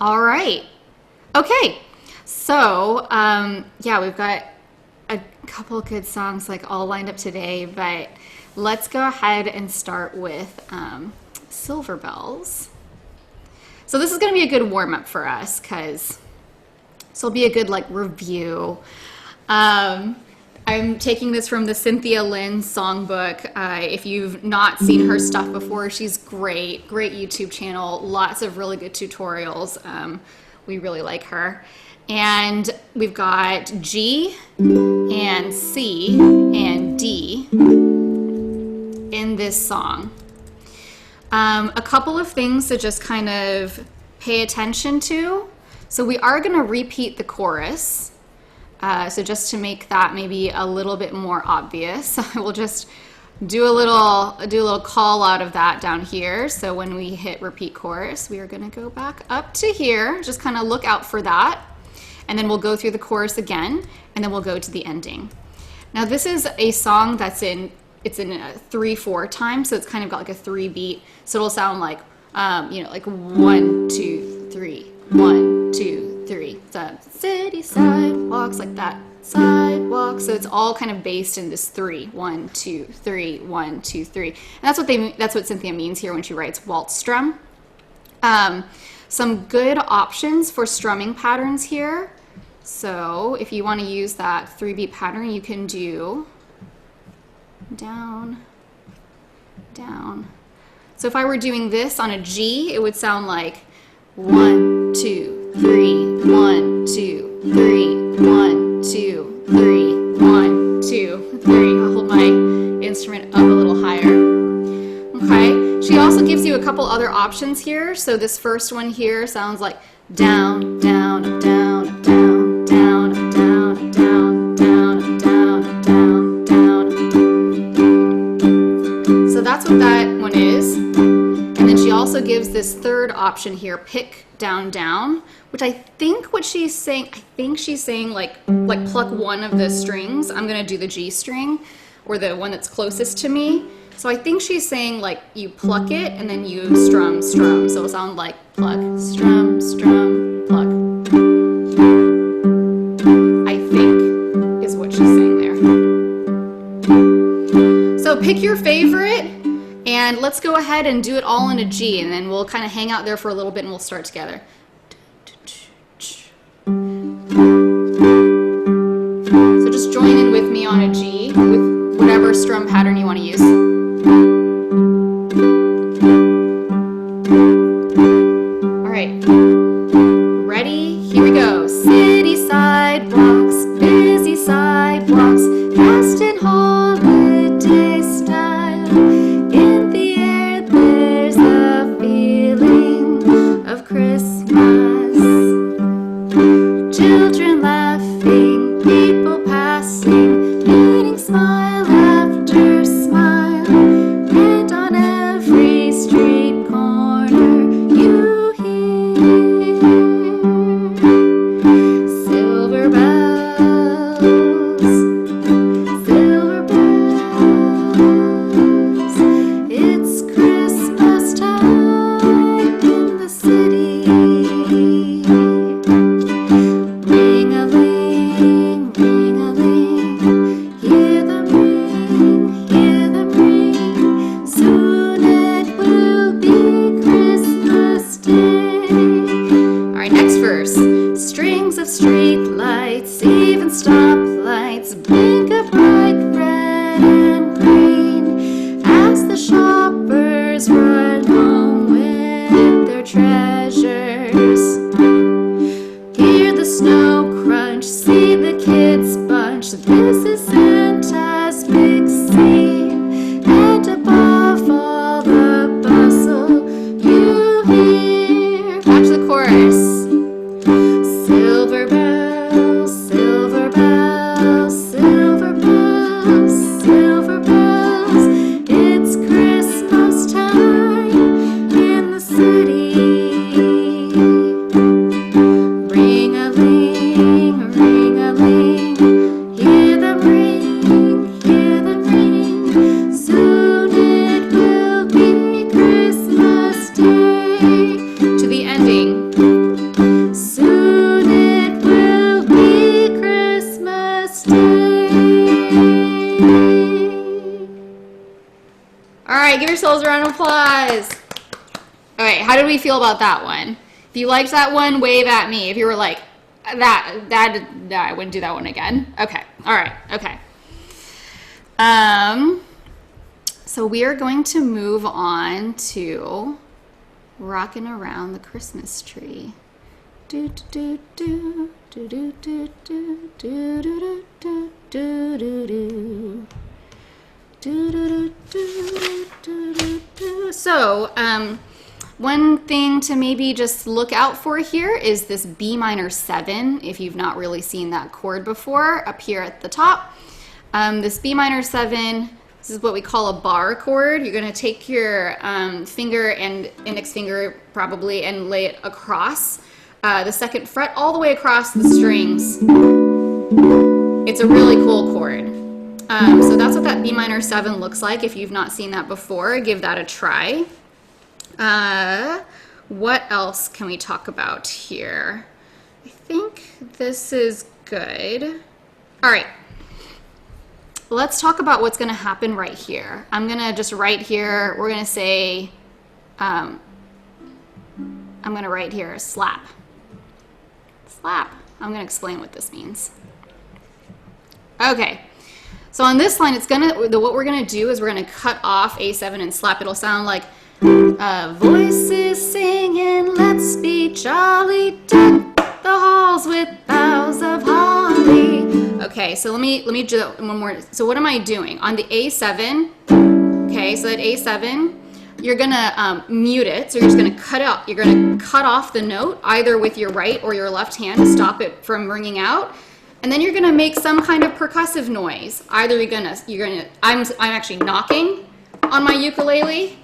All right. Okay. So, yeah, we've got a couple good songs like all lined up today, but let's go ahead and start with Silver Bells. So this is going to be a good warm up for us because this will be a good like review. I'm taking this from the Cynthia Lynn songbook. If you've not seen her stuff before, she's great YouTube channel, lots of really good tutorials. We really like her. And we've got G and C and D in this song. A couple of things to just kind of pay attention to. So we are going to repeat the chorus. So just to make that maybe a little bit more obvious, I will just do a little call out of that down here. So when we hit repeat chorus, we are going to go back up to here. Just kind of look out for that. And then we'll go through the chorus again, and then we'll go to the ending. Now this is a song that's in a 3/4 time, so it's kind of got like a 3 beat. So it'll sound like, like 1, 2, 3, 1, 2, 3. So city sidewalks, like that, sidewalk. So it's all kind of based in this 3, 1, 2, 3, 1, 2, 3. And that's what Cynthia means here when she writes waltz strum. Some good options for strumming patterns here. So if you want to use that 3-beat pattern, you can do down, down. So if I were doing this on a G, it would sound like 1, 2, 3, 1, 2, 3, 1, 2, 3, 1, 2, 3. I'll hold my instrument up a little higher. Okay. She also gives you a couple other options here. So this first one here sounds like down, down, down, down, down, down, down, down, down, down, down. So that's what that one is. And then she also gives this third option here, pick, down, down, which I think what she's saying, like pluck one of the strings. I'm going to do the G string, or the one that's closest to me. So I think she's saying like you pluck it and then you strum, strum. So it'll sound like pluck, strum, strum, pluck. I think is what she's saying there. So pick your favorite and let's go ahead and do it all in a G, and then we'll kind of hang out there for a little bit and we'll start together. So just join in with me on a G with whatever strum pattern you want to use. All right, ready? Here we go. City sidewalks, busy sidewalks, dressed in holiday style. In the air there's a feeling of Christmas. Children laughing, people passing, meeting smile after smile. And on every street corner you hear silver bells, silver bells. It's Christmas time in the city. Ring-a-ling, ring-a-ling, hear them ring. Soon it will be Christmas Day. All right, next verse. Strings of street lights, even stoplights, blink a bright red and green as the shoppers ride home with their treasures. Hear the snow crunch, see the kids bunch. This is Santa's big scene, and above all the bustle you hear. Back to the chorus. Silver bells, silver bells, silver bells, silver bells. It's Christmas time in the city. Yes. All right, how did we feel about that one? If you liked that one, wave at me. If you were like, I wouldn't do that one again. Okay, all right, okay. So we are going to move on to Rockin' Around the Christmas Tree. Do do do do do do do do do do do do do. So, one thing to maybe just look out for here is this B minor 7, if you've not really seen that chord before, up here at the top. This B minor 7, this is what we call a bar chord. You're going to take your finger and index finger probably and lay it across the 2nd fret all the way across the strings. It's a really cool chord. So that's what that B minor 7 looks like. If you've not seen that before, give that a try. What else can we talk about here? I think this is good. All right. Let's talk about what's going to happen right here. I'm going to just write here, we're going to say, I'm going to write here, slap. Slap. I'm going to explain what this means. Okay. So on this line, what we're gonna do is we're gonna cut off A7 and slap. It'll sound like voices singing, let's be jolly, deck the halls with boughs of holly. Okay, so let me do that one more. So what am I doing on the A7? Okay, so at A7, you're gonna mute it. So you're just gonna cut out. You're gonna cut off the note either with your right or your left hand to stop it from ringing out. And then you're gonna make some kind of percussive noise. Either I'm actually knocking on my ukulele,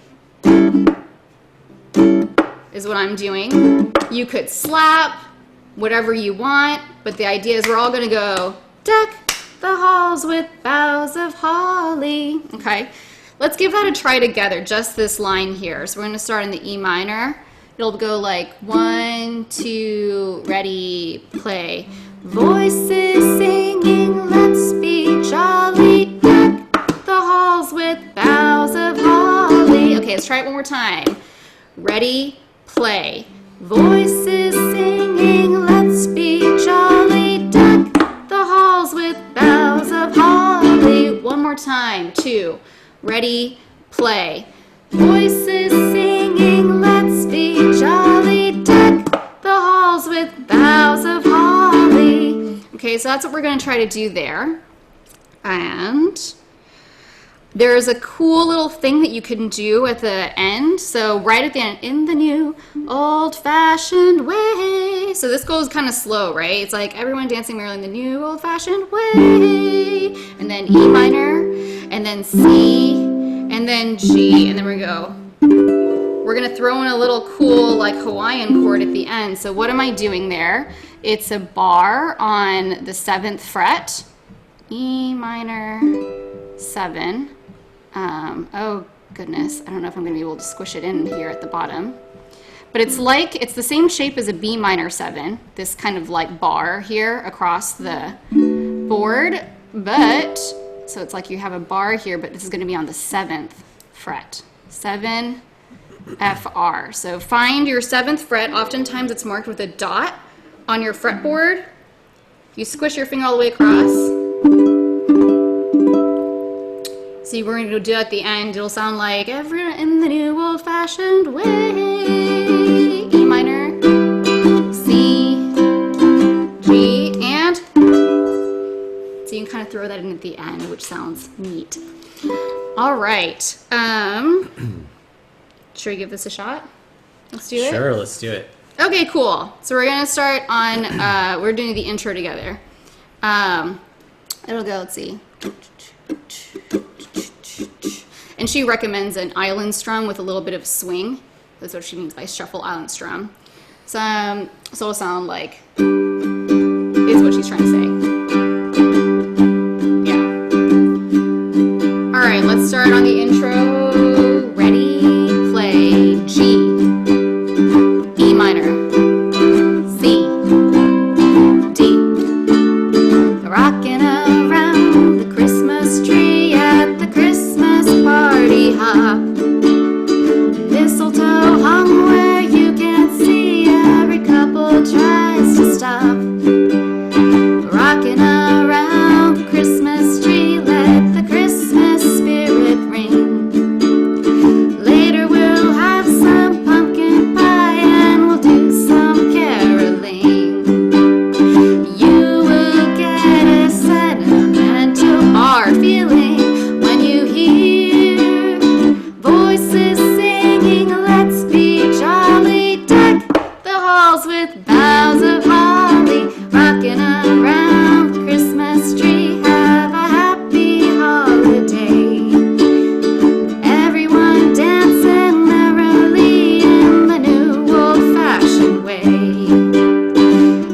is what I'm doing. You could slap, whatever you want, but the idea is we're all gonna go, deck the halls with boughs of holly. Okay, let's give that a try together, just this line here. So we're gonna start in the E minor. It'll go like 1, 2, ready, play. Voices singing, let's be jolly, deck the halls with boughs of holly. Okay, let's try it one more time. Ready, play. Voices singing, let's be jolly, deck the halls with boughs of holly. One more time. 2, ready, play. Voices singing, let's be jolly, deck the halls with boughs of holly. Okay, so that's what we're going to try to do there. And there's a cool little thing that you can do at the end. So right at the end, in the new old-fashioned way. So this goes kind of slow, right? It's like everyone dancing merrily in the new old-fashioned way. And then E minor, and then C, and then G, and then we go. We're gonna throw in a little cool like Hawaiian chord at the end. So what am I doing there? It's a bar on the 7th fret, E minor 7. Oh goodness, I don't know if I'm gonna be able to squish it in here at the bottom. But it's the same shape as a B minor 7, this kind of like bar here across the board, but, so it's like you have a bar here, but this is gonna be on the 7th fret, 7, F, R. So find your 7th fret. Oftentimes it's marked with a dot on your fretboard. You squish your finger all the way across. See, we're going to do it at the end. It'll sound like everyone in the new old-fashioned way. E minor, C, G, and so you can kind of throw that in at the end, which sounds neat. All right. Should we give this a shot? Let's do it? Sure, let's do it. Okay, cool. So we're going to start on, we're doing the intro together. It'll go, let's see. And she recommends an island strum with a little bit of swing. That's what she means by shuffle island strum. So it'll sound like, is what she's trying to say. Yeah. All right, let's start on the intro. Ready, play, G, E minor, C, D. Rocking around the Christmas tree at the Christmas party hop. mistletoe hung where you can see. Every couple tries to stop rocking around the Christmas tree. Let the Christmas spirit ring. Later we'll have some pumpkin pie and we'll do some caroling. You will get a sentimental heart feeling when you hear voices singing, let's be jolly. Deck the halls with boughs of holly, rocking around the Christmas tree. Have a happy holiday. Everyone dancing merrily in the new old-fashioned way.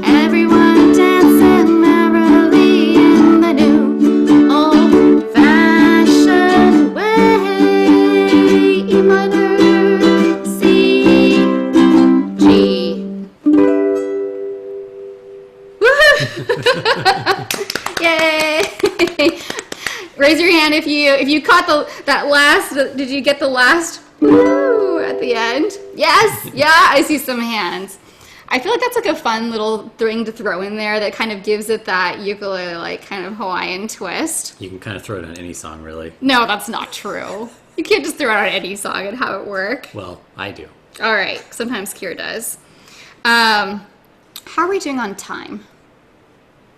Everyone dancing merrily in the new old-fashioned way. E minor, C, G. Woohoo! Yay! Raise your hand if you caught that last. Did you get the last woo at the end? Yes. Yeah, I see some hands. I feel like that's like a fun little thing to throw in there that kind of gives it that ukulele like kind of Hawaiian twist. You can kind of throw it on any song, really. No, that's not true. You can't just throw it on any song and have it work. Well, I do. All right. Sometimes Kier does. How are we doing on time?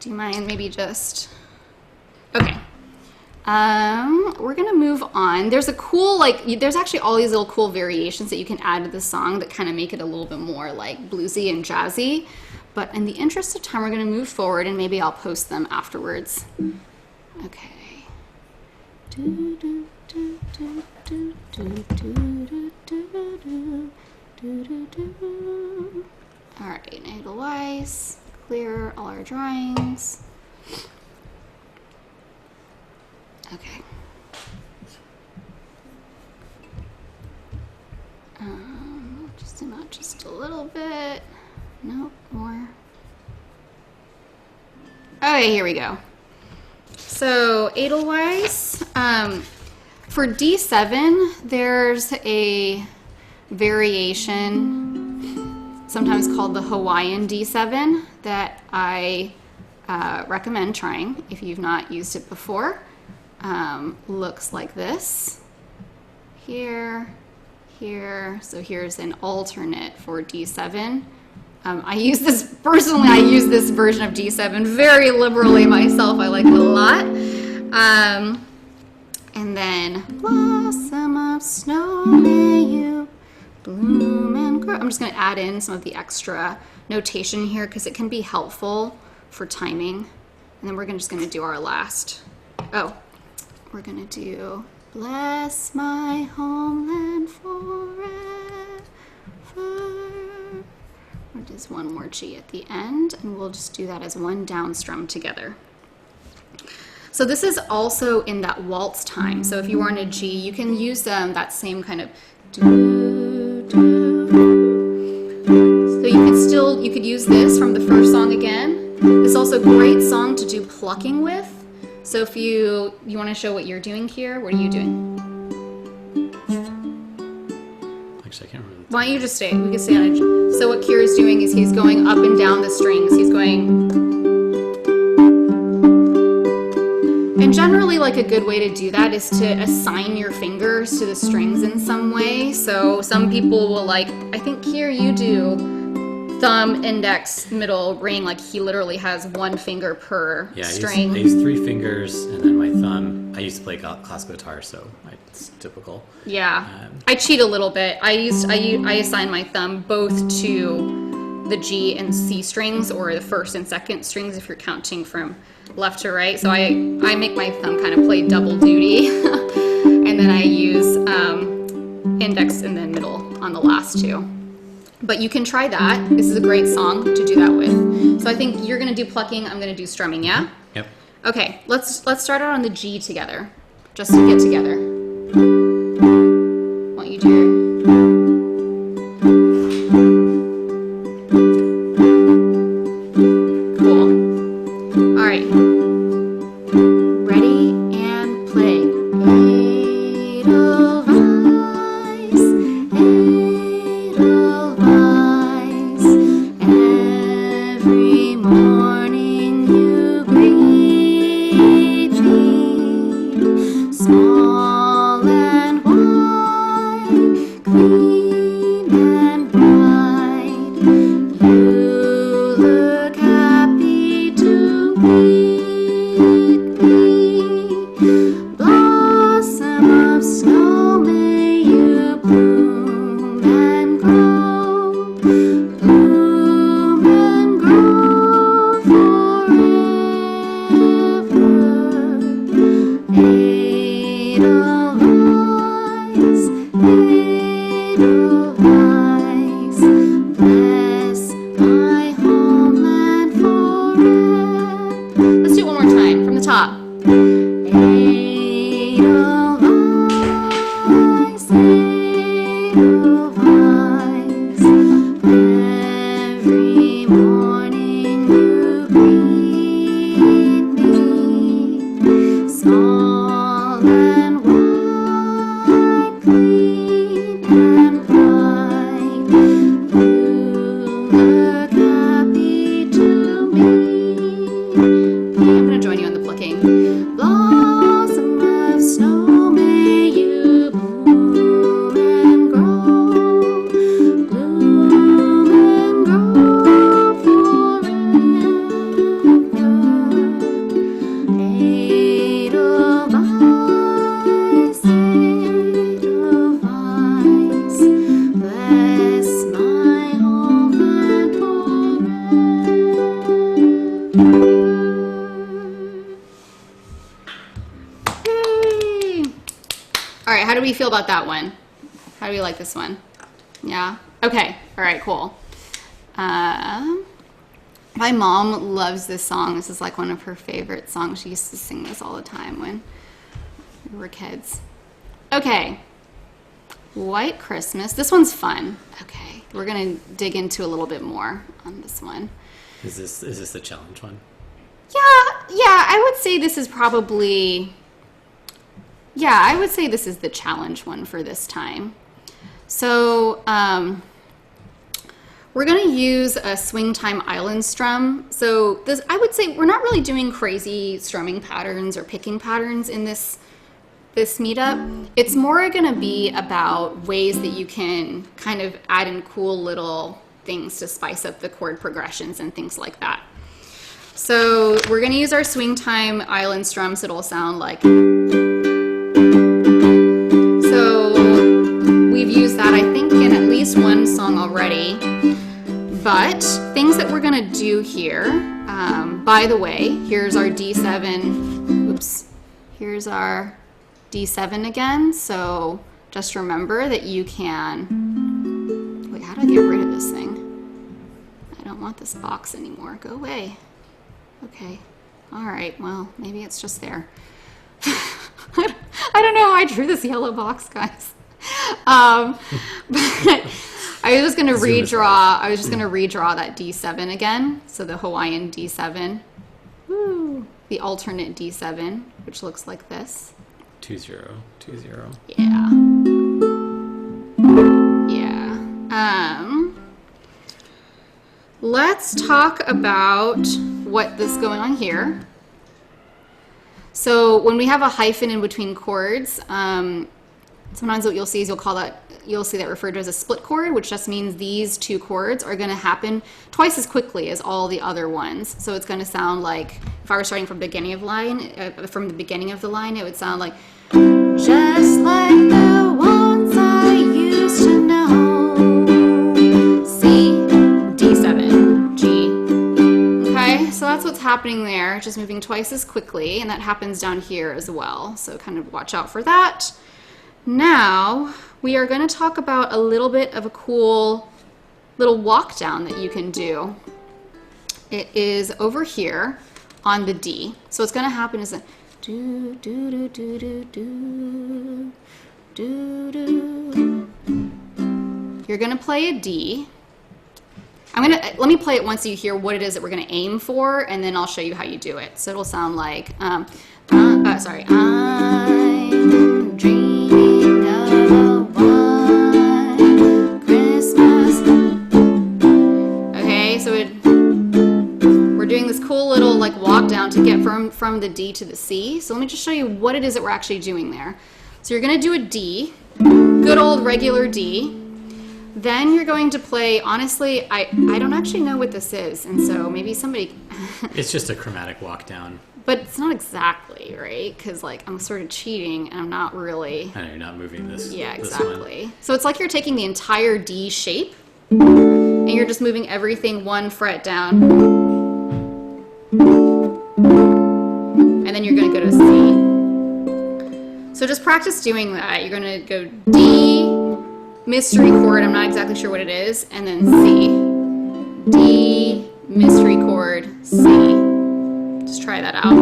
Do you mind maybe just... Okay. We're gonna move on. There's a cool, there's actually all these little cool variations that you can add to the song that kind of make it a little bit more like bluesy and jazzy. But in the interest of time, we're gonna move forward and maybe I'll post them afterwards. Okay. All right, Edelweiss, clear all our drawings. Okay. Just zoom out just a little bit. Nope, more. Okay, here we go. So Edelweiss, for D7, there's a variation, sometimes called the Hawaiian D7, that I recommend trying if you've not used it before. Looks like this. Here, here. So here's an alternate for D7. I use this version of D7 very liberally myself. I like it a lot. And then blossom of snow, may you bloom and grow. I'm just going to add in some of the extra notation here because it can be helpful for timing. And then we're just going to do our last. Oh, we're going to do bless my homeland forever. Or just one more G at the end, and we'll just do that as one down strum together. So this is also in that waltz time. So if you were on a G, you can use that same kind of do, do. So you could use this from the first song again. This is also a great song to do plucking with. So if you want to show what you're doing here, what are you doing? Actually, I can't remember. Why don't you just stay? We can stay on a G. So what Kier is doing is he's going up and down the strings. He's going... And generally, like, a good way to do that is to assign your fingers to the strings in some way. So some people will, like, I think Kier, you do thumb, index, middle, ring. Like, he literally has one finger per string. I use 3 fingers and then my thumb. I used to play classical guitar, so it's typical. Yeah, I cheat a little bit. I assign my thumb both to the G and C strings, or the first and second strings if you're counting from left to right. So I make my thumb kind of play double duty, and then I use index and then middle on the last 2. But you can try that. This is a great song to do that with. So I think you're gonna do plucking, I'm gonna do strumming, yeah? Yep. Okay, let's start out on the G together, just to get together. Why don't you do Cool. All right. Ready and play. Edelweiss, about that one? How do you like this one? Yeah? Okay. All right, cool. My mom loves this song. This is like one of her favorite songs. She used to sing this all the time when we were kids. Okay. White Christmas. This one's fun. Okay. We're going to dig into a little bit more on this one. Is this the challenge one? Yeah, I would say this is probably... Yeah, I would say this is the challenge one for this time. So, we're going to use a swing time island strum. So this, I would say we're not really doing crazy strumming patterns or picking patterns in this meetup. It's more going to be about ways that you can kind of add in cool little things to spice up the chord progressions and things like that. So we're going to use our swing time island strums. It'll sound like... So we've used that, I think, in at least one song already. But things that we're going to do here, by the way, here's our D7. Oops. Here's our D7 again. So just remember that you can... Wait, how do I get rid of this thing? I don't want this box anymore. Go away. Okay. All right. Well, maybe it's just there. I don't know how I drew this yellow box, guys. But I was just going to redraw. I was just going to redraw that D7 again. So the Hawaiian D7. Woo. The alternate D7, which looks like this. 2-0-2-0. Yeah. Yeah. Let's talk about what is going on here. So when we have a hyphen in between chords, sometimes what you'll see is you'll see that referred to as a split chord, which just means these two chords are going to happen twice as quickly as all the other ones. So it's going to sound like, if I were starting from the beginning of the line, it would sound like, just like the ones I used to know. C, D7, G. Okay, so that's what's happening there, just moving twice as quickly, and that happens down here as well. So kind of watch out for that. Now, we are going to talk about a little bit of a cool little walk down that you can do. It is over here on the D. So what's going to happen is that do do do do do do do. You're going to play a D. Let me play it once so you hear what it is that we're going to aim for, and then I'll show you how you do it. So it'll sound like, I'm dreaming of a white Christmas. Okay, so we're doing this cool little like walk down to get from the D to the C. So let me just show you what it is that we're actually doing there. So you're going to do a D, good old regular D. Then you're going to play, honestly, I don't actually know what this is, and so maybe somebody... It's just a chromatic walk down. But it's not exactly, right? Because like I'm sort of cheating and I'm not really... I know, you're not moving this. Yeah, exactly. So it's like you're taking the entire D shape and you're just moving everything one fret down. And then you're going to go to C. So just practice doing that. You're going to go D, mystery chord, I'm not exactly sure what it is, and then C. D, mystery chord, C. Just try that out.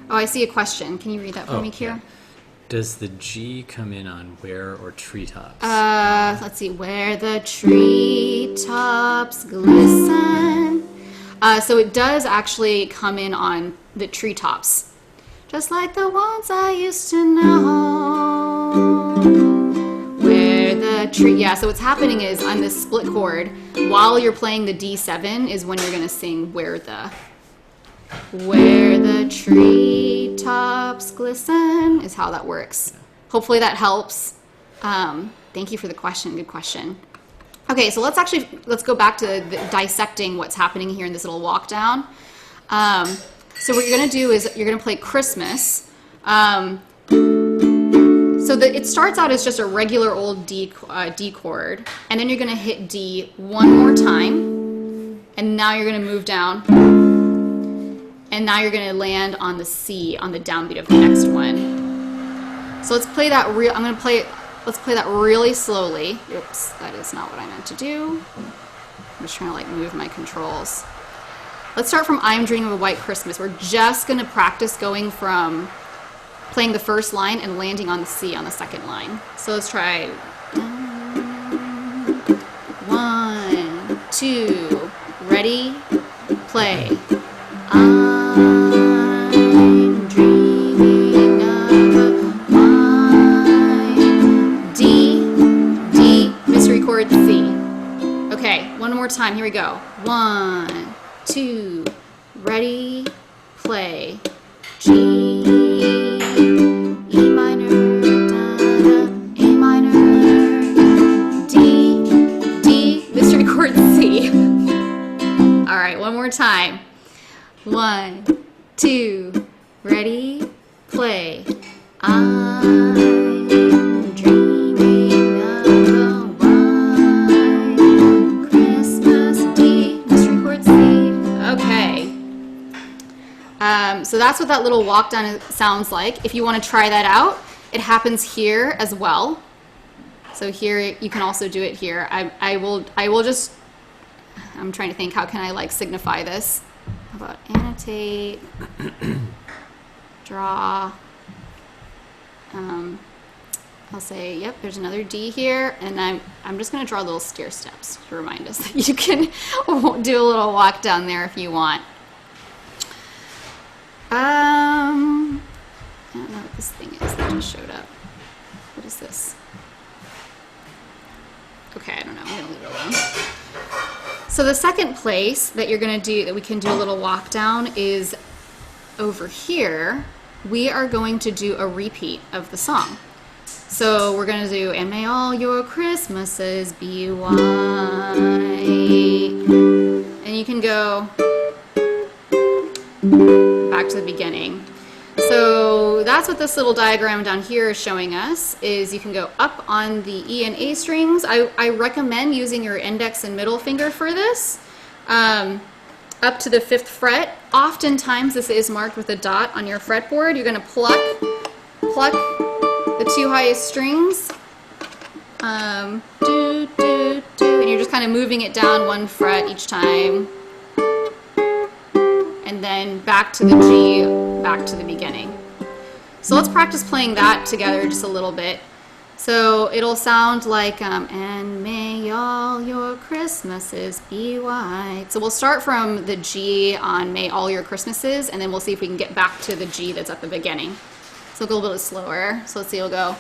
Oh, I see a question. Can you read that for me, Kira? Yeah. Does the G come in on where or treetops? Let's see. Where the treetops glisten. So it does actually come in on the treetops. Just like the ones I used to know. Where the tree, yeah, so what's happening is on this split chord, while you're playing the D7 is when you're going to sing where the treetops glisten is how that works. Hopefully that helps. Thank you for the question. Good question. Okay, so let's go back to dissecting what's happening here in this little walk down. So what you're going to do is you're going to play Christmas. It starts out as just a regular old D chord, and then you're going to hit D one more time, and now you're going to move down, and now you're going to land on the C on the downbeat of the next one. So let's play that let's play that really slowly. Oops, that is not what I meant to do. I'm just trying to like move my controls. Let's start from I'm Dreaming of a White Christmas. We're just going to practice going from playing the first line and landing on the C on the second line. So let's try 1, 2, ready, play. I'm dreaming of a white D, mystery chord C. Okay, one more time, here we go. 1, 2, ready, play. G, E minor, da, da, A minor, D, mystery chord C. All right, one more time. 1, 2, ready, play. I'm dreaming of a white Christmas D, mystery chord C. Okay. So that's what that little walk down sounds like. If you want to try that out, it happens here as well. So here you can also do it here. I will just, I'm trying to think, how can I like signify this? How about annotate, draw, I'll say, yep, there's another D here, and I'm just going to draw little stair steps to remind us that you can do a little walk down there if you want. I don't know what this thing is that just showed up. What is this? Okay, I don't know. I'm going to leave it alone. So the second place that you're going to do, that we can do a little walk down, is over here. We are going to do a repeat of the song. So we're going to do, and may all your Christmases be white. And you can go back to the beginning. So that's what this little diagram down here is showing us, is you can go up on the E and A strings. I recommend using your index and middle finger for this, up to the 5th fret. Oftentimes this is marked with a dot on your fretboard. You're going to pluck the 2 highest strings, and you're just kind of moving it down 1 fret each time, and then back to the G, back to the beginning. So let's practice playing that together just a little bit. So it'll sound like, and may all your Christmases be white. So we'll start from the G on May All Your Christmases, and then we'll see if we can get back to the G that's at the beginning. So we'll go a little bit slower. So let's see, we'll go,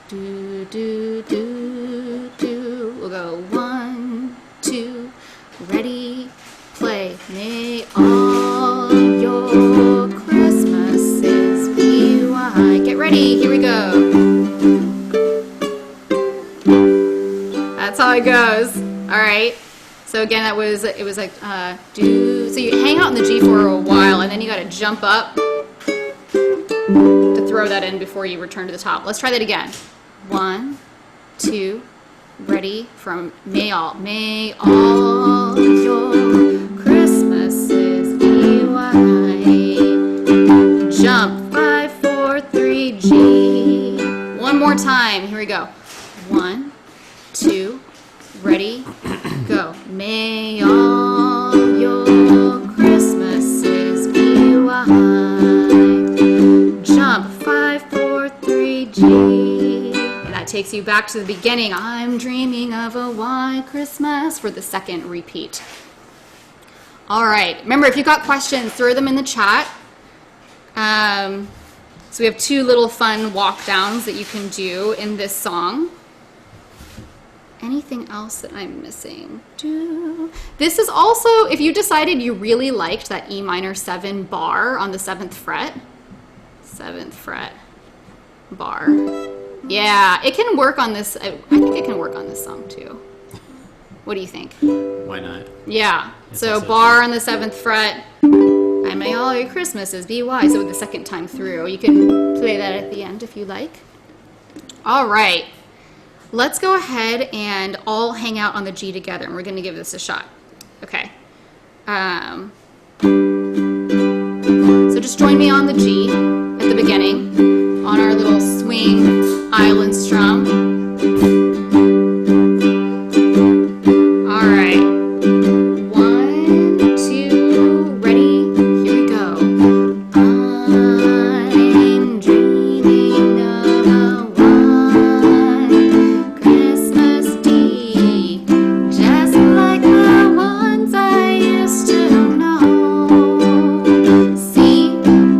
do, do, do, do. We'll go 1, 2, ready, play. May all your Christmases be white. Get ready, here we go. That's how it goes. All right. So again, it was like do. So you hang out in the G for a while, and then you got to jump up to throw that in before you return to the top. Let's try that again. 1, 2, ready, from May all your Christmases be white. Jump 5, 4, 3, G. One more time. Here we go. 1, 2, ready, go. May all your Christmases be white. Jump 5, 4, 3, G. And that takes you back to the beginning. I'm dreaming of a white Christmas for the second repeat. All right. Remember, if you've got questions, throw them in the chat. So we have 2 little fun walk downs that you can do in this song. Anything else that I'm missing? This is also, if you decided you really liked that E minor 7 bar on the 7th fret, 7th fret bar. Yeah, it can work on this. I think it can work on this song too. What do you think? Why not? Yeah. It's So also bar on the 7th fret. I may all your Christmases be white. So the second time through, you can play that at the end if you like. All right. Let's go ahead and all hang out on the G together, and we're going to give this a shot. Okay. just join me on the G at the beginning, on our little swing island strum. All right. 1, 2, ready? Here we go. I'm dreaming of a white Christmas Eve, just like the ones I used to know. C,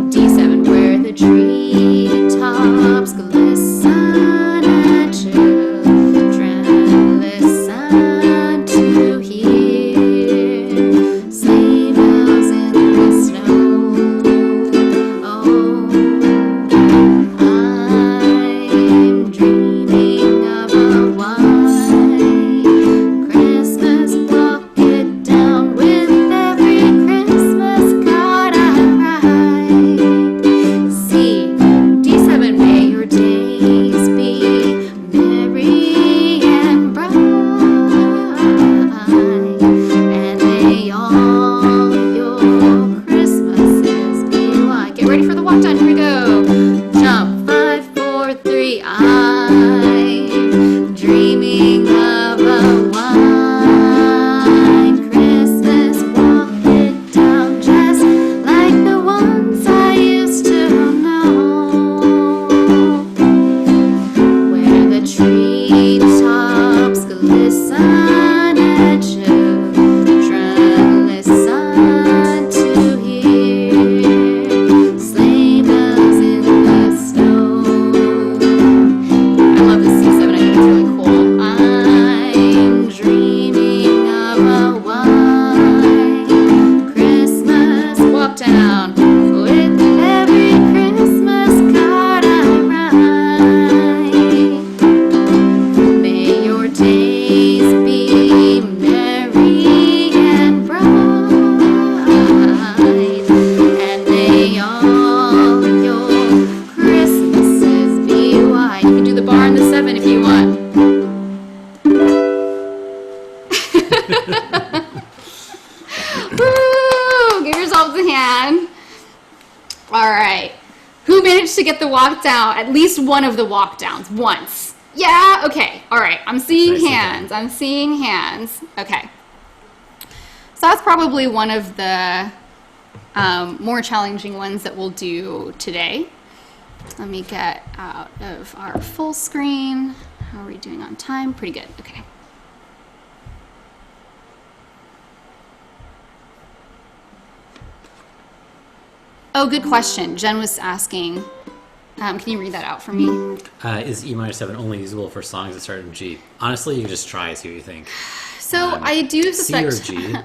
D7, where the treetops glisten and children listen to hear sleigh bells in the snow. Oh, I'm dreaming of a white Christmas. Walk it down with every Christmas card I write. C, D7, may your days be merry and bright, and may all your Christmases be white. Get ready for the walk down. Here we go. Jump. 5, 4, 3. I'm dreaming of a white Christmas. Walk it down just like the ones I used to know, where the treetops glisten and children listen to hear sleigh bells in the snow. I love the C7. I think it's really cool. I'm dreaming of a white Christmas. Walk down with every Christmas card I write. May your days be merry and bright, and may all your Christmases be white. You can do the bar and the 7 if you want. Woo! Give yourselves a hand. All right. Who managed to get the walk down? At least one of the walk downs once. Yeah? Okay. All right. I'm seeing Nicely hands. done. I'm seeing hands. Okay. So that's probably one of the more challenging ones that we'll do today. Let me get out of our full screen. How are we doing on time? Pretty good. Okay. Oh, good question. Jen was asking, can you read that out for me? Is E minor 7 only usable for songs that start in G? Honestly, you just try, see what you think. So I do suspect. C or G?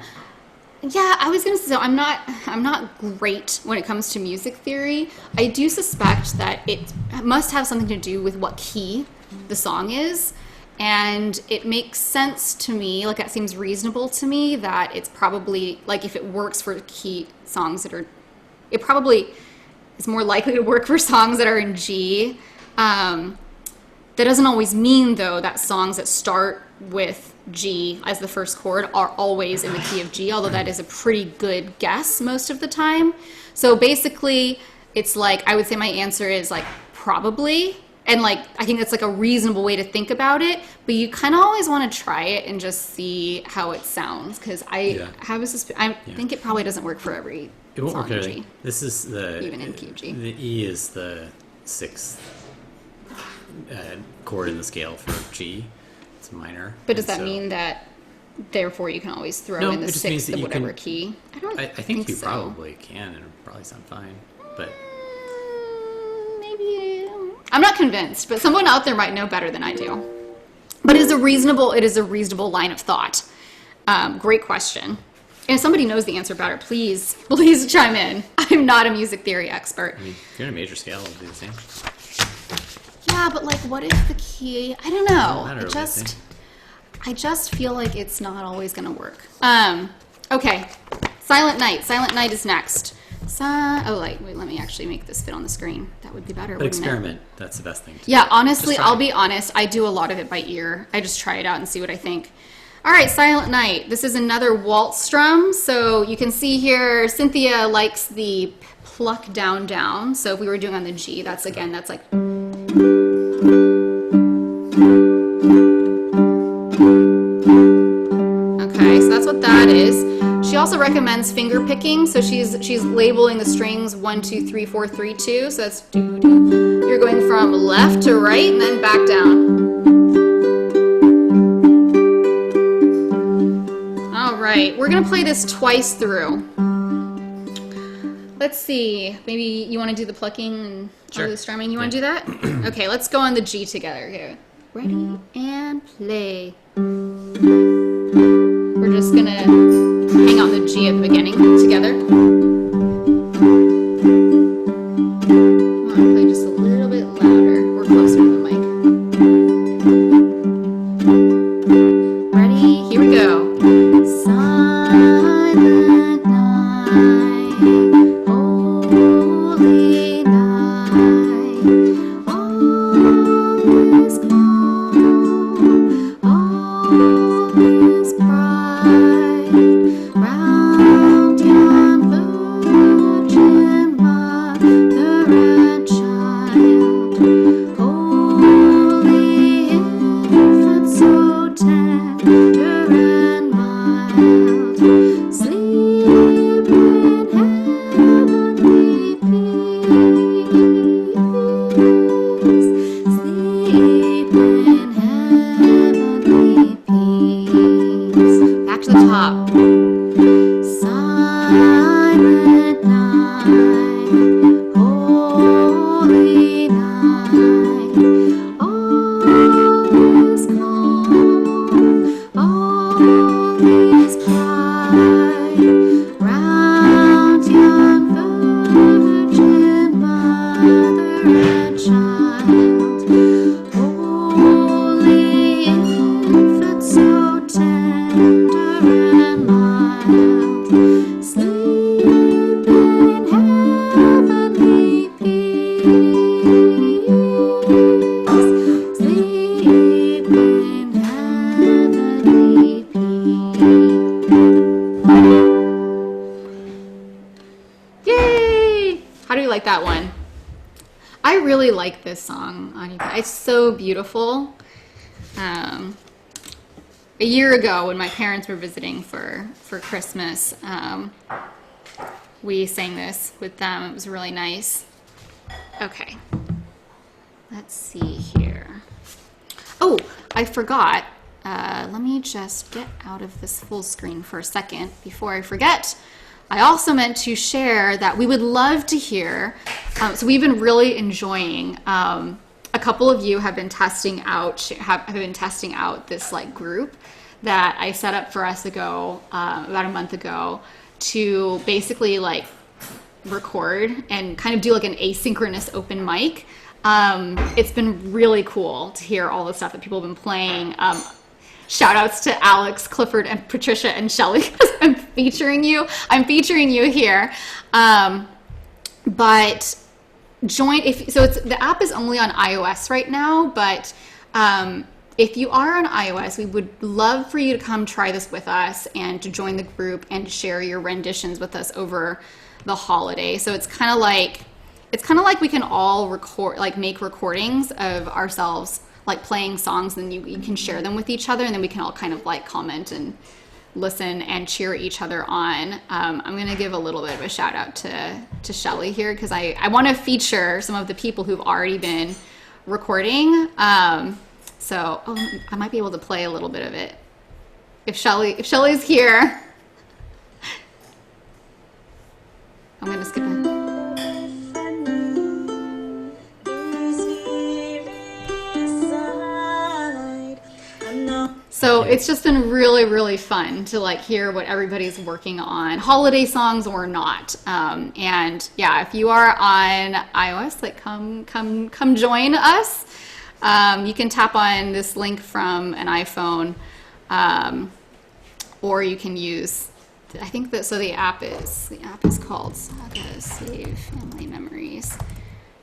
Yeah, I was gonna say, so I'm not great when it comes to music theory. I do suspect that it must have something to do with what key the song is, and it makes sense to me, like that seems reasonable to me, that it's probably, like if it works for key songs that are, it probably is more likely to work for songs that are in G. That doesn't always mean, though, that songs that start with G as the first chord are always in the key of G, although that is a pretty good guess most of the time. So basically, it's like, I would say my answer is like probably, and like I think that's like a reasonable way to think about it, but you kind of always want to try it and just see how it sounds, because I have a suspicion, I think it probably doesn't work for every It won't work song in everything. G. This is the Even in key of G. The E is the 6th chord in the scale for G. It's minor. But does And that so- mean that therefore you can always throw No, in the it just means sixth that of you whatever can- key? I think you so. probably can, and it'll probably sound fine. But Maybe I'm not convinced, but someone out there might know better than I do. But it is a reasonable line of thought. Great question. And if somebody knows the answer better, please chime in. I'm not a music theory expert. I mean, if you're in a major scale, it'll be the same. Yeah, but like, what if the key? I don't know. matter, I just feel like it's not always gonna work. Okay, Silent Night. Silent Night is next. Wait, let me actually make this fit on the screen. That would be better, But wouldn't it? experiment. That's the best thing. To Yeah, do. honestly, Just try I'll it. be honest. I do a lot of it by ear. I just try it out and see what I think. All right, Silent Night. This is another waltz strum. So you can see here, Cynthia likes the pluck down, down. So if we were doing on the G, that's like, okay, so that's what that is. She also recommends finger picking, so she's labeling the strings 1, 2, 3, 4, 3, 2. So that's do, do. You're going from left to right and then back down. All right, we're gonna play this twice through. Let's see, maybe you want to do the plucking and Sure. the strumming. You want to do that? Okay, let's go on the G together. Okay, ready and play. We're just gonna hang out the G at the beginning together. I want to play just a little bit louder or closer to the mic. Ready? Here we go. Silent night, holy night, all is calm, all is bright, round yon virgin mother and child, holy infant so tender and mild, sleep in heavenly peace, sleep in heavenly peace. Back to the top. Silent night, holy night, all is calm, all is bright, round yon virgin mother and child, holy infant so tender and mild, sleep in heavenly peace, sleep in heavenly peace. Yay! How do you like that one? I really like this song on Ukulele. It's so beautiful. A year ago, when my parents were visiting for Christmas, we sang this with them. It was really nice. Okay, let's see here. Oh, I forgot. Let me just get out of this full screen for a second before I forget. I also meant to share that we would love to hear. So we've been really enjoying. A couple of you have been testing out this like group that I set up for us about a month ago to basically like record and kind of do like an asynchronous open mic. It's been really cool to hear all the stuff that people have been playing. Shout outs to Alex, Clifford, and Patricia and Shelly because I'm featuring you here. But join the app is only on iOS right now, but if you are on iOS, we would love for you to come try this with us and to join the group and share your renditions with us over the holiday. So it's kind of like we can all make recordings of ourselves like playing songs, and you can share them with each other, and then we can all kind of like comment and listen and cheer each other on. I'm going to give a little bit of a shout out to Shelly here because I want to feature some of the people who've already been recording. So I might be able to play a little bit of it if Shelly's here. I'm going to skip it. So it's just been really, really fun to like hear what everybody's working on, holiday songs or not. And yeah, if you are on iOS, like come join us. You can tap on this link from an iPhone, or you can use. I think that the app is called Saga Save Family Memories.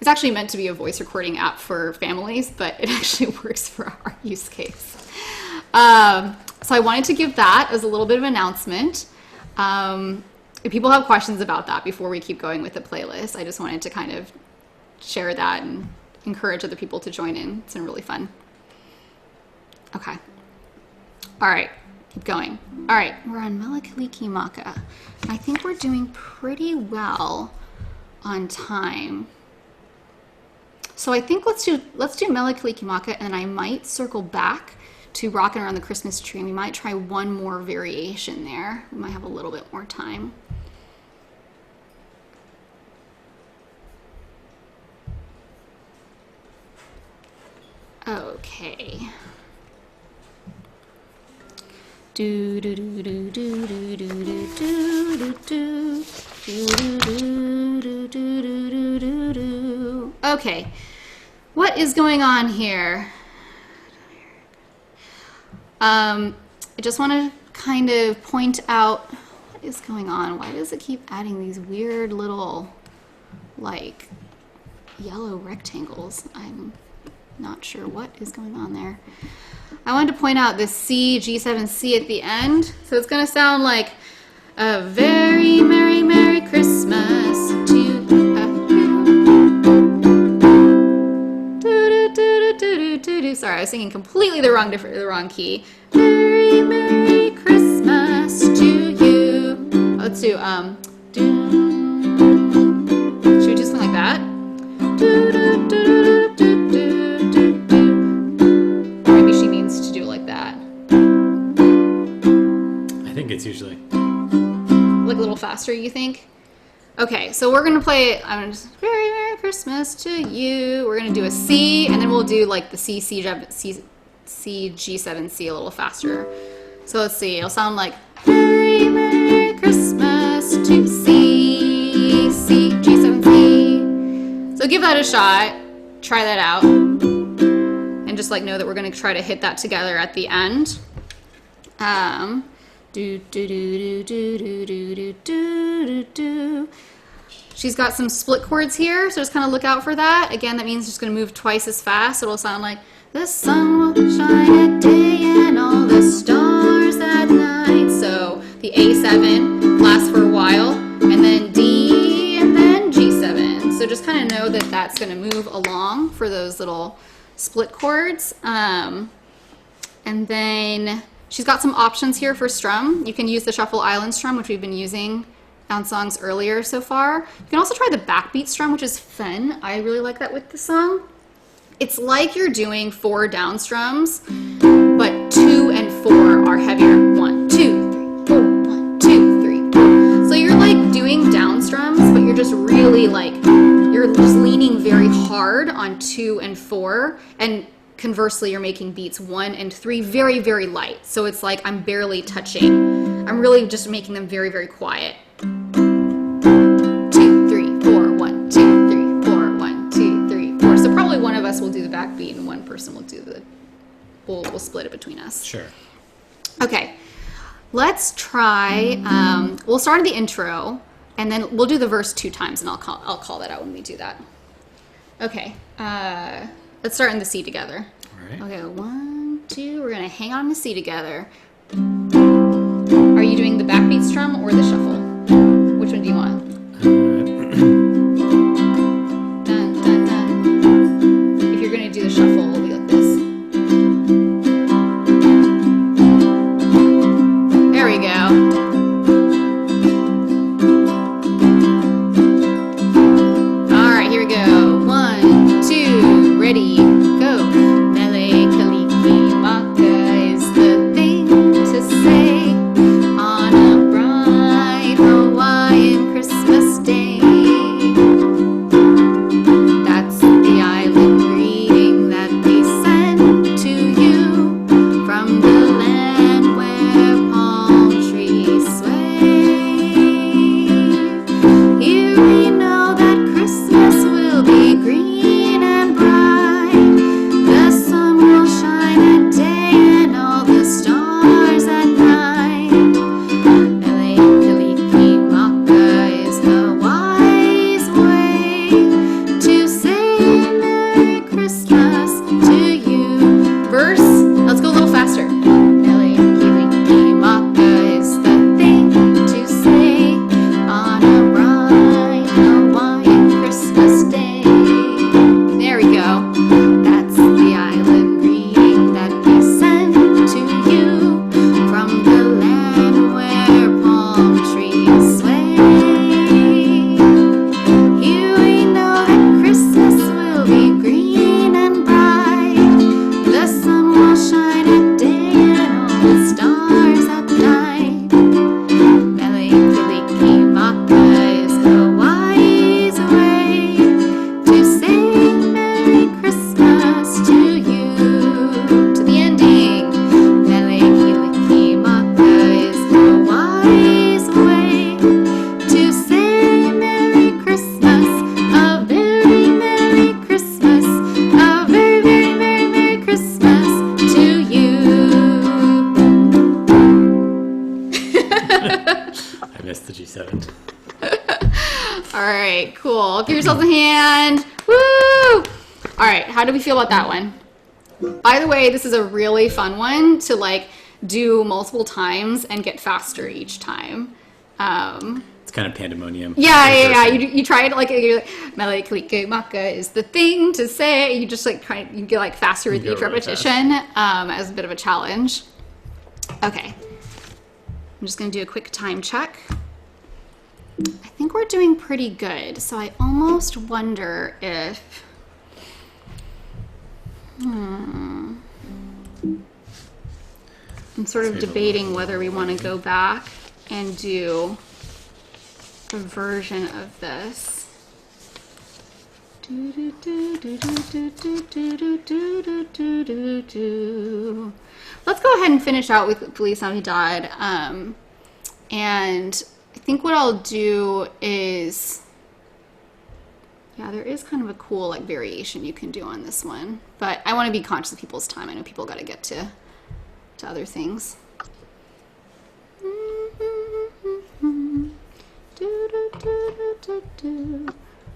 It's actually meant to be a voice recording app for families, but it actually works for our use case. So I wanted to give that as a little bit of an announcement. if people have questions about that before we keep going with the playlist, I just wanted to kind of share that and encourage other people to join in. It's been really fun. Okay. All right. Keep going. All right. We're on Melakaliki Maka. I think we're doing pretty well on time. So I think let's do Melakaliki Maka, and I might circle back to Rockin' Around the Christmas Tree, and we might try one more variation there. We might have a little bit more time. Okay. Do do do do do do do do do do do do do do. Okay, what is going on here? I just want to kind of point out what is going on. Why does it keep adding these weird little, like, yellow rectangles? I'm not sure what is going on there. I wanted to point out this C, G7C at the end. So it's going to sound like a very merry, merry Christmas to you. Sorry, I was singing completely the wrong key. Merry, merry Christmas to you. Let's do, should we do something like that? Maybe she means to do it like that. I think it's usually Like a little faster, you think? Okay, so we're gonna play Very Merry Christmas to you. We're gonna do a C, and then we'll do like the C, G7C a little faster. So let's see, it'll sound like Very Merry Christmas to C, G7C. So give that a shot, try that out, and just like know that we're gonna try to hit that together at the end. Do do do do do do do do do. She's got some split chords here, so just kind of look out for that. Again, that means it's going to move twice as fast. It'll sound like the sun will shine at day and all the stars at night. So the A7 lasts for a while, and then D, and then G7. So just kind of know that that's going to move along for those little split chords. And then she's got some options here for strum. You can use the Shuffle Island strum, which we've been using on songs earlier so far. You can also try the backbeat strum, which is fun. I really like that with the song. It's like you're doing 4 down strums, but 2 and 4 are heavier. 1, 2, 3, 4, 1, 2, 3, 4. So you're like doing down strums, but you're just really like, you're just leaning very hard on 2 and 4, and conversely, you're making beats 1 and 3 very, very light. So it's like I'm barely touching. I'm really just making them very, very quiet. 2, 3, 4, 1, 2, 3, 4, 1, 2, 3, 4. So probably one of us will do the backbeat and one person will do the, we'll split it between us. sure. Okay, let's try, we'll start at the intro and then we'll do the verse 2 times, and I'll call that out when we do that. Okay, let's start in the C together. All right. Okay, 1, 2, we're gonna hang on the C together. Are you doing the backbeat strum or the shuffle? Which one do you want? Dun, dun, dun. If you're gonna do the shuffle, we'll be like this. There we go. All right, here we go. 1, 2, ready, go. Mele Kaliki Maka is the thing to say on a bright Hawaiian Christmas day. That's the island greeting that they send to you from the land where palm trees sway. Here we know that Christmas will be green and bright. right, cool. Give yourselves a hand. Woo! All right, how do we feel about that one? By the way, this is a really fun one to like do multiple times and get faster each time. It's kind of pandemonium. Yeah. You try it like you're like Maka is the thing to say. You just like you get like faster with each repetition as a bit of a challenge. Okay, I'm just gonna do a quick time check. I think we're doing pretty good. So I almost wonder if. I'm sort of debating whether we want to go back and do a version of this. Let's go ahead and finish out with Feliz Navidad. And I think what I'll do is, yeah, there is kind of a cool like variation you can do on this one, but I want to be conscious of people's time. I know people got to get to other things.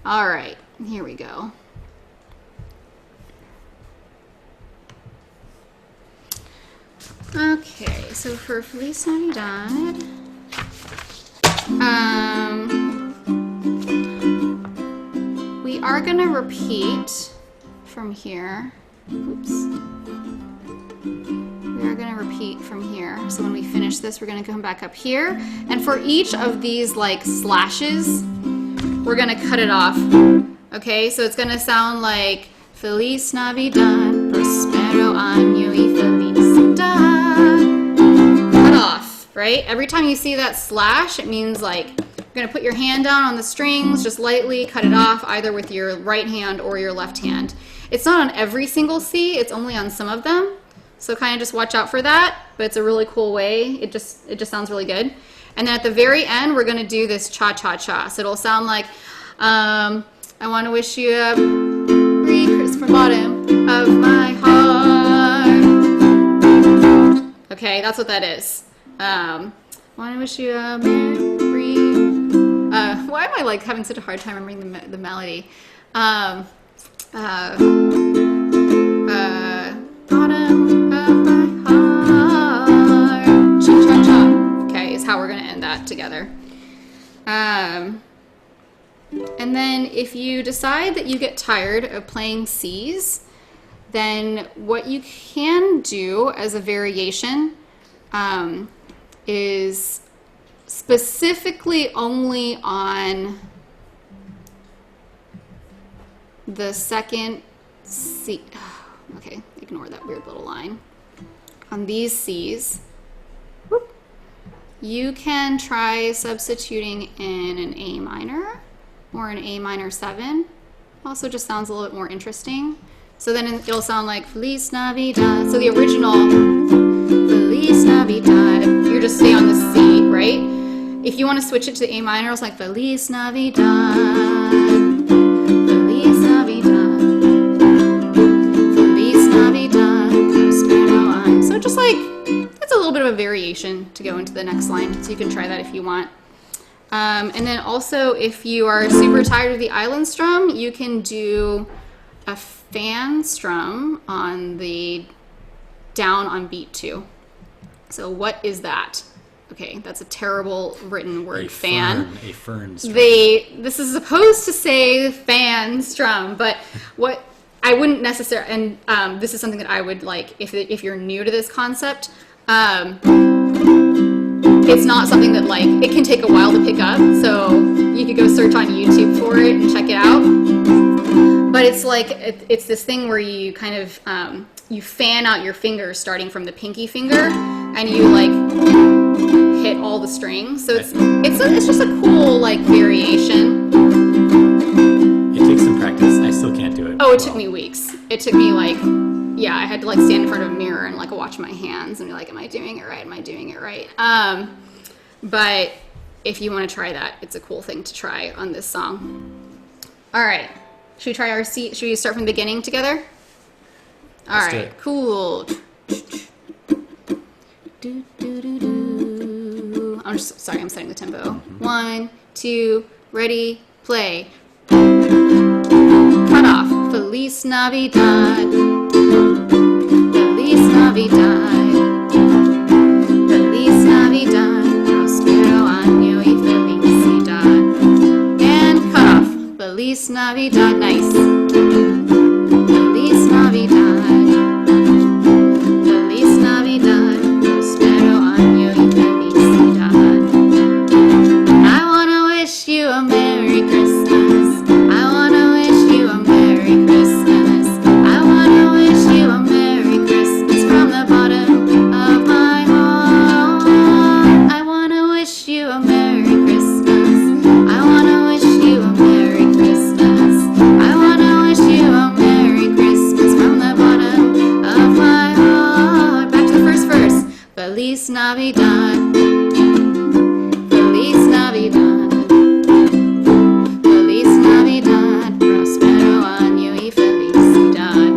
All right, here we go. Okay, so for Feliz Navidad, we are going to repeat from here. Oops. We are going to repeat from here. So when we finish this, we're going to come back up here. And for each of these like slashes, we're going to cut it off. Okay, so it's going to sound like Feliz Navidad, Prospero Año y Felicidad. Cut off, right? Every time you see that slash, it means like you're going to put your hand down on the strings, just lightly cut it off, either with your right hand or your left hand. It's not on every single C, it's only on some of them. So kind of just watch out for that, but it's a really cool way. It just sounds really good. And then at the very end, we're gonna do this cha-cha-cha. So it'll sound like, I wanna wish you a Merry Christmas from the bottom of my heart. Okay, that's what that is. Wanna wish you a Merry, why am I like having such a hard time remembering the melody? Bottom of my heart. Cha-cha-cha. Okay, is how we're going to end that together. And then if you decide that you get tired of playing C's, then what you can do as a variation is specifically only on the second C. Okay, ignore that weird little line. On these C's, whoop, you can try substituting in an A minor or an A minor 7. Also just sounds a little bit more interesting. So then it'll sound like Feliz Navidad. So the original Feliz Navidad, you're just stay on the C, right? If you want to switch it to A minor, it's like Feliz Navidad. Feliz Navidad. So just like, it's a little bit of a variation to go into the next line, so you can try that if you want. And then also, if you are super tired of the island strum, you can do a fan strum on the down on beat 2. So what is that? Okay, that's a terrible written word, fan. A fern strum. This is supposed to say fan strum, but what I wouldn't necessarily, and this is something that I would like, if you're new to this concept, it's not something that like, it can take a while to pick up, so you could go search on YouTube for it and check it out. But it's like, it's this thing where you kind of, you fan out your fingers starting from the pinky finger, and you like hit all the strings. So it's just a cool like variation. It takes some practice. I still can't do it. Oh, it took me weeks. It took me like, yeah, I had to like stand in front of a mirror and like watch my hands and be like, am I doing it right? Am I doing it right? But if you want to try that, it's a cool thing to try on this song. All right, should we try our C? Should we start from the beginning together? All Let's do right, it. cool. Do, do, do, do. I'm setting the tempo. 1, 2, ready, play. Cut off. Feliz Navidad. Feliz Navidad. Feliz Navidad. Prospero año y felicidad. And cut off. Feliz Navidad. Nice. Feliz Navidad. Feliz Navidad. Prospero año y felicidad. I wanna wish you a Merry Christmas. I wanna wish you a Merry Christmas. I wanna wish you a Merry Christmas from the bottom of my heart. I wanna wish you a Merry Christmas. I wanna wish you a Merry Christmas. I wanna wish you a Merry Christmas from the bottom of my heart. Back to the first verse. Feliz Navidad. Feliz Navidad. Feliz Navidad. Prospero año y felicidad.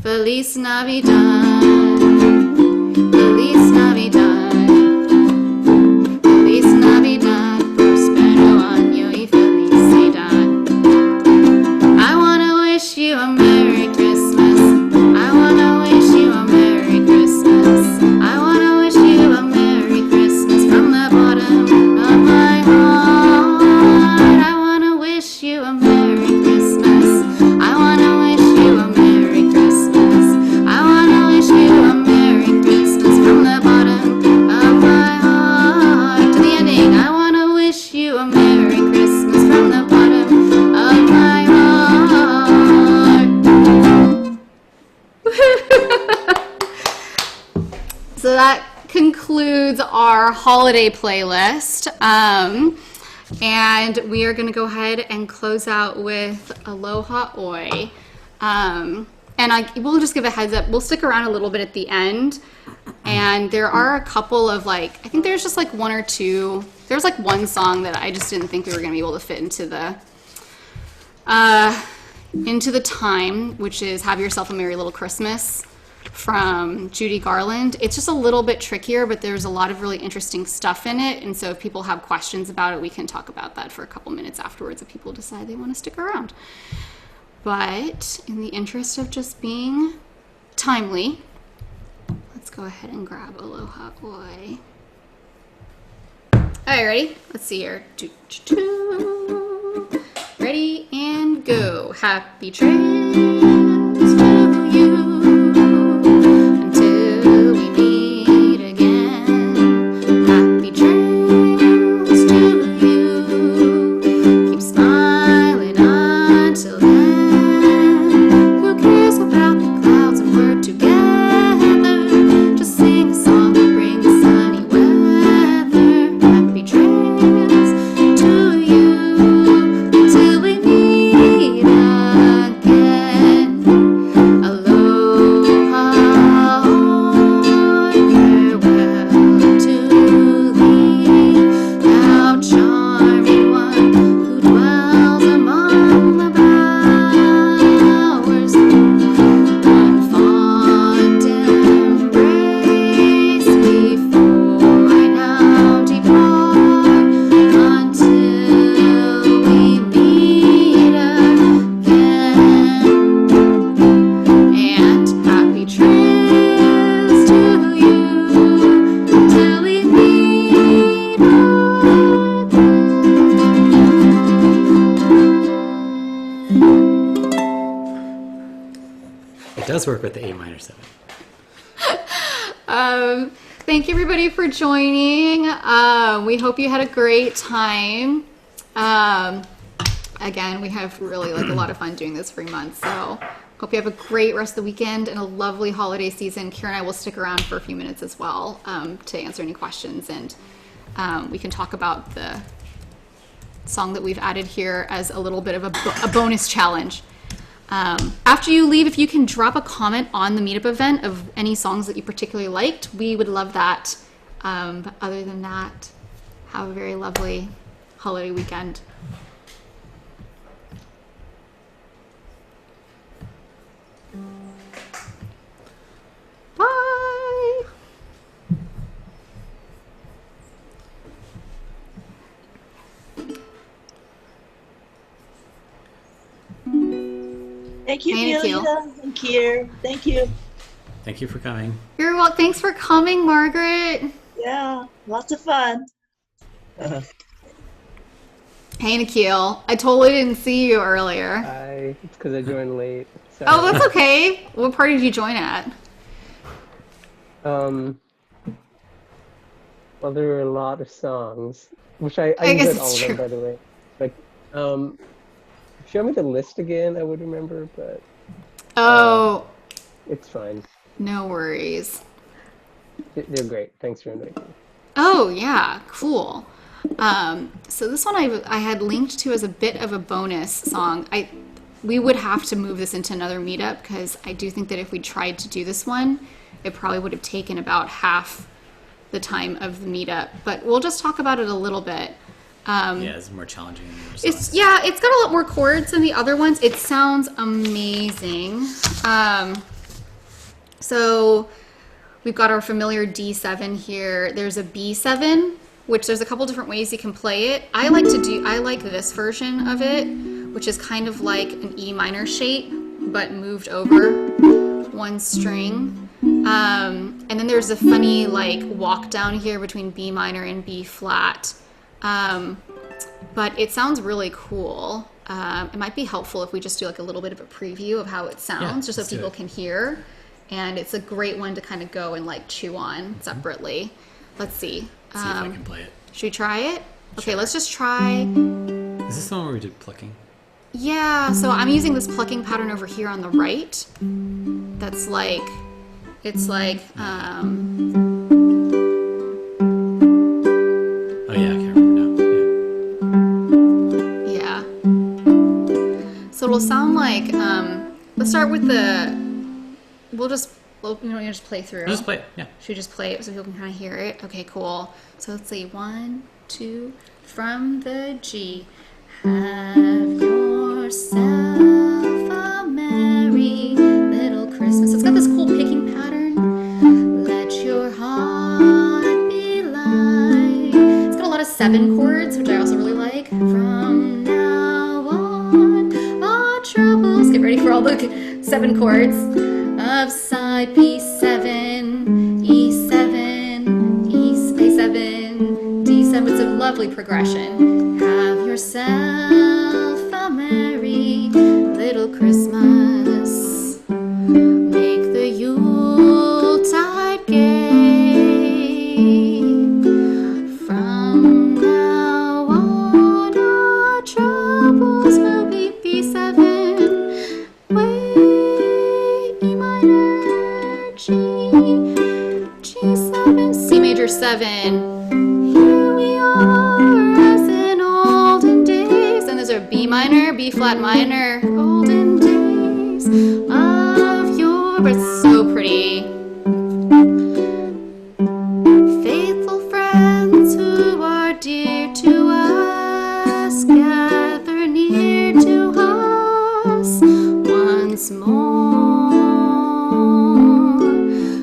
Feliz Navidad. Feliz Navidad. Feliz Navidad. Prospero año y felicidad. I wanna wish you a Merry Christmas. I wanna wish you a Merry Christmas. I wanna wish you a Merry Christmas from the bottom of my heart. I wanna wish you a Merry Christmas. I wanna wish you a Merry Christmas. I wanna wish you a Merry Christmas from the bottom of my heart. To the ending. I wanna wish you a Merry Christmas from the bottom of my heart. So that concludes our holiday playlist. And we are going to go ahead and close out with Aloha Oi. We'll just give a heads up. We'll stick around a little bit at the end. And there are a couple of I think there's just one or two. There's one song that I just didn't think we were going to be able to fit into the time, which is Have Yourself a Merry Little Christmas from Judy Garland. It's just a little bit trickier, but there's a lot of really interesting stuff in it. And so if people have questions about it, we can talk about that for a couple minutes afterwards if people decide they want to stick around. But in the interest of just being timely, let's go ahead and grab Aloha Oi. All right, ready? Let's see here. Ready and go. Happy trails to you until we meet again. Happy trails to you. Keep smiling until then. Who cares about the clouds and we're together? Just sing a song that brings sunny weather. Happy trails to you till we meet again. Aloha, farewell to thee, thou charming one who dwells among the bowers. One fond embrace before I now depart, until we meet again. And happy trails to you till we meet It does work with the A minor 7. Thank you everybody for joining. We hope you had a great time. Again, we have really a lot of fun doing this every month. So hope you have a great rest of the weekend and a lovely holiday season. Kira and I will stick around for a few minutes as well to answer any questions, and we can talk about the song that we've added here as a little bit of a bonus challenge. After you leave, if you can drop a comment on the meetup event of any songs that you particularly liked, we would love that. But other than that, have a very lovely holiday weekend. Bye. Thank you, Hey, Nikhil. Amelia and Kier. Thank you. Thank you for coming. You're well. Thanks for coming, Margaret. Yeah, lots of fun. Uh, Hey, Nikhil. I totally didn't see you earlier. It's because I joined late. Oh, Sorry. that's okay. What party did you join at? Um, well, there were a lot of songs, which I I guess enjoyed all it's of them, true. by the way. Like, show me the list again, I would remember, but uh, Oh, it's fine. no worries. They're great. Thanks for inviting me. Oh, yeah, cool. So this one I had linked to as a bit of a bonus song. We would have to move this into another meetup because I do think that if we tried to do this one, it probably would have taken about half the time of the meetup. But we'll just talk about it a little bit. Yeah, it's more challenging than the other It's songs. yeah, it's got a lot more chords than the other ones. It sounds amazing. So we've got our familiar D7 here. There's a B7, which there's a couple different ways you can play it. I like this version of it, which is kind of like an E minor shape, but moved over one string. And then there's a funny like walk down here between B minor and B flat. But it sounds really cool. It might be helpful if we just do like a little bit of a preview of how it sounds, Yeah, just so let's do people it. can hear. And it's a great one to kind of go and like chew on separately. Let's see. See if I can play it. Should we try it? Okay, Sure. let's just try. Is this the one where we did plucking? Yeah, so I'm using this plucking pattern over here on the right. That's like, it's like, Oh yeah, I can't remember now. yeah. So it'll sound like, let's start with you just play through. Yeah. Just play it. Yeah. Should we just play it so people can kind of hear it? Okay, cool. So let's see. 1, 2, from the G. Have yourself a merry little Christmas. So it's got this cool picking pattern. Let your heart be light. It's got a lot of 7 chords, which I also really like. From now on, our troubles. Get ready for all the 7 chords of side B7, E7, A7, D7. It's a lovely progression. Have yourself a merry little Christmas. Make the Yuletide gay. From now on, our troubles will be B7. E minor, G7, C major 7. Here we are as in olden days. And those are B minor, B flat minor. Golden days of yore. But it's so pretty. Faithful friends who are dear to us, gather near to us once more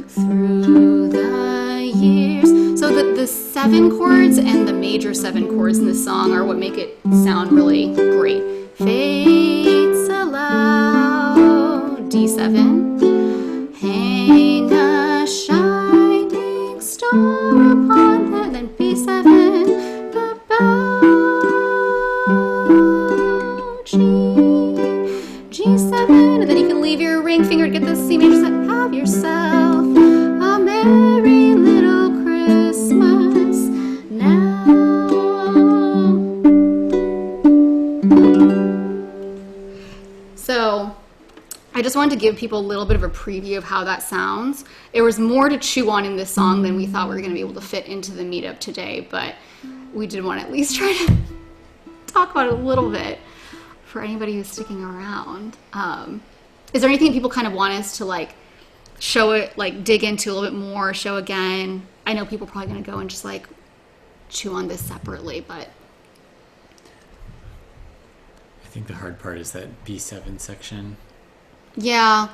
through the years. So the 7 chords and the major 7 chords in the song are what make it sound really great. Fates allow, D7. Hang a shining star upon that, then B7. The bow, G7, and then you can leave your ring finger to get the C major 7. Have yourself a merry little Christmas now. So I just wanted to give people a little bit of a preview of how that sounds. There was more to chew on in this song than we thought we were going to be able to fit into the meetup today, but we did want to at least try to talk about it a little bit for anybody who's sticking around. Is there anything people kind of want us to like show it, like dig into a little bit more, show again? I know people are probably going to go and just like chew on this separately, but I think the hard part is that B7 section. yeah,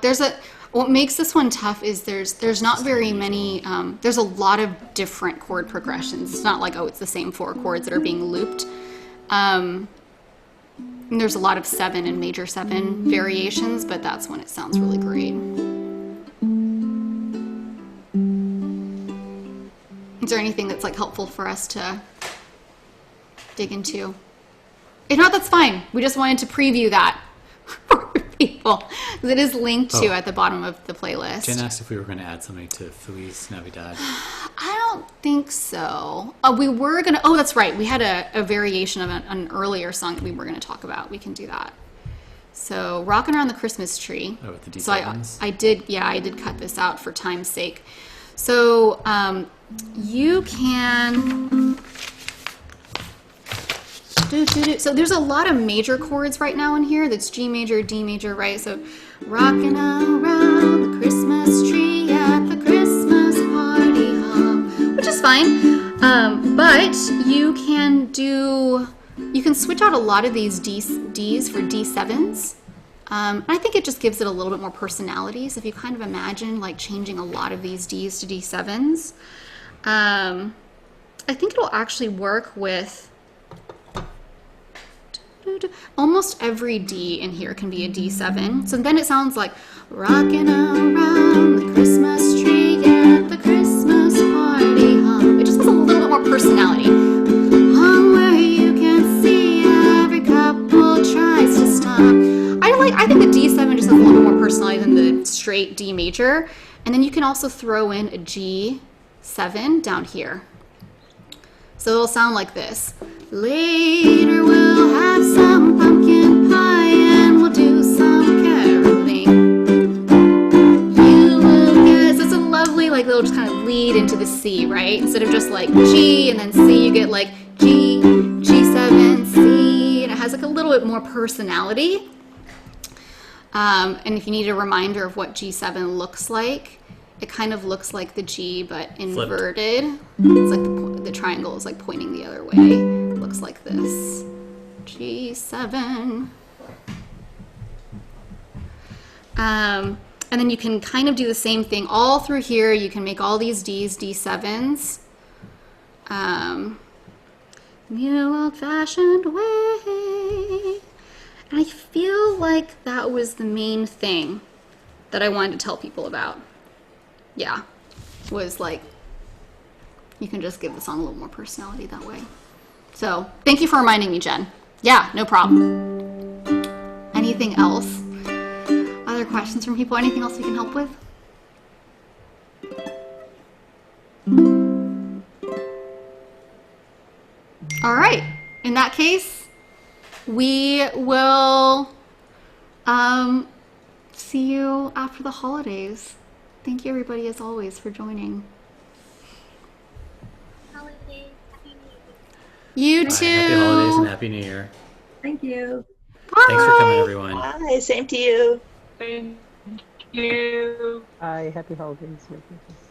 what makes this one tough is there's not very many, there's a lot of different chord progressions. It's not like, oh, it's the same 4 chords that are being looped. And there's a lot of 7 and major 7 variations, but that's when it sounds really great. Is there anything that's like helpful for us to dig into? If not, that's fine. We just wanted to preview that for people, because it is linked to at the bottom of the playlist. Jen asked if we were going to add something to Feliz Navidad. I don't think so. We were going to, oh, that's right. We had a variation of an earlier song that we were going to talk about. We can do that. So, Rockin' Around the Christmas Tree. Oh, with the D7s. D7s? I did cut this out for time's sake. So, you can... So there's a lot of major chords right now in here. That's G major, D major, right? So rocking around the Christmas tree at the Christmas party hop, which is fine. But you can switch out a lot of these Ds for D7s. I think it just gives it a little bit more personality. So if you kind of imagine like changing a lot of these Ds to D7s, I think it'll actually work with almost every D in here can be a D7. So then it sounds like rocking around the Christmas tree at the Christmas party hop. It just has a little bit more personality. Home where you can see every couple tries to stop. I think the D7 just has a little bit more personality than the straight D major. And then you can also throw in a G7 down here. So it'll sound like this. Later we'll have some pumpkin pie and we'll do some caroling. You will guess. It's a lovely like little just kind of lead into the C, right? Instead of just like G and then C, you get like G, G7, C, and it has like a little bit more personality. And if you need a reminder of what G7 looks like, it kind of looks like the G, but inverted. It's like the triangle is like pointing the other way. It looks like this. G7. And then you can kind of do the same thing all through here. You can make all these Ds D7s. New old-fashioned way. And I feel like that was the main thing that I wanted to tell people about. Yeah, was like, you can just give the song a little more personality that way. So, thank you for reminding me, Jen. Yeah, no problem. Anything else? Other questions from people? Anything else we can help with? All right, in that case, we will see you after the holidays. Thank you, everybody, as always, for joining. Holidays. Happy New Year. You Bye. too. Happy holidays and Happy New Year. Thank you. Bye. Thanks for coming, everyone. Bye, same to you. Thank you. Hi, happy holidays. Merry Christmas.